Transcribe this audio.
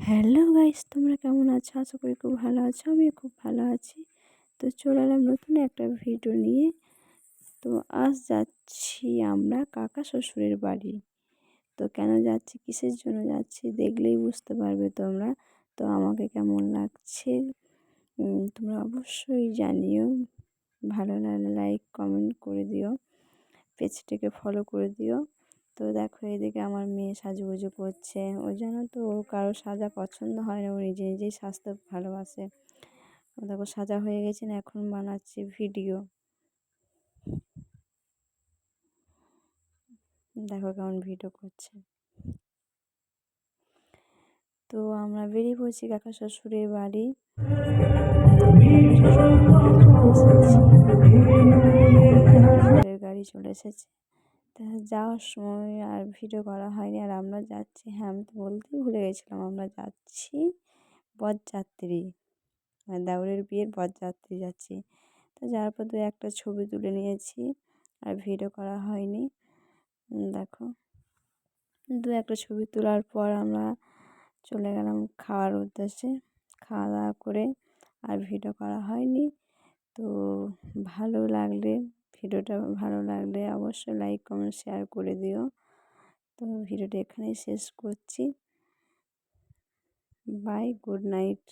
Hello guys, তোমরা কেমন আছো? আশা করি খুব ভালো আছো। আমিও খুব ভালো আছি। তো চলে এলাম নতুন একটা ভিডিও নিয়ে। তো আজ যাচ্ছি আমরা কাকা শ্বশুরের বাড়ি। তো কেন যাচ্ছি, কিসের জন্য যাচ্ছি দেখলেই বুঝতে পারবে তোমরা। তো আমাকে কেমন লাগছে তোমরা অবশ্যই জানিও। ভালো লাগলে লাইক কমেন্ট করে দিও, পেজটাকে ফলো করে দিও। তো দেখো, এদিকে আমার মেয়ে সাজুগুজু করছে। ও জানো তো, ও কারো সাজা পছন্দ হয় না, ও নিজে নিজেই সাজতে ভালোবাসে। ও দেখো সাজা হয়ে গেছে না, এখন বানাচ্ছে ভিডিও। দেখো কেমন ভিডিও করছে। তো আমরা বেরিয়ে পড়ছি কাকা শ্বশুরের বাড়ি। গাড়ি চলে এসেছে। তা যাওয়ার সময় আর ভিডিও করা হয়নি। আর আমরা যাচ্ছি, হ্যাঁ আমি তো বলতেই ভুলে গেছিলাম, আমরা যাচ্ছি বরযাত্রী, মানে দেওরের বিয়ের বরযাত্রী যাচ্ছি। তো যাওয়ার পর একটা ছবি তুলে নিয়েছি, আর ভিডিও করা হয়নি। দেখো একটা ছবি তোলার পর আমরা চলে গেলাম খাওয়ার উদ্দেশ্যে। খাওয়া দাওয়া করে আর ভিডিও করা হয়নি। তো ভিডিওটা ভালো লাগলে অবশ্যই লাইক কমেন্ট শেয়ার করে দিও। তো ভিডিওটা এখানেই শেষ করছি। Bye, good night.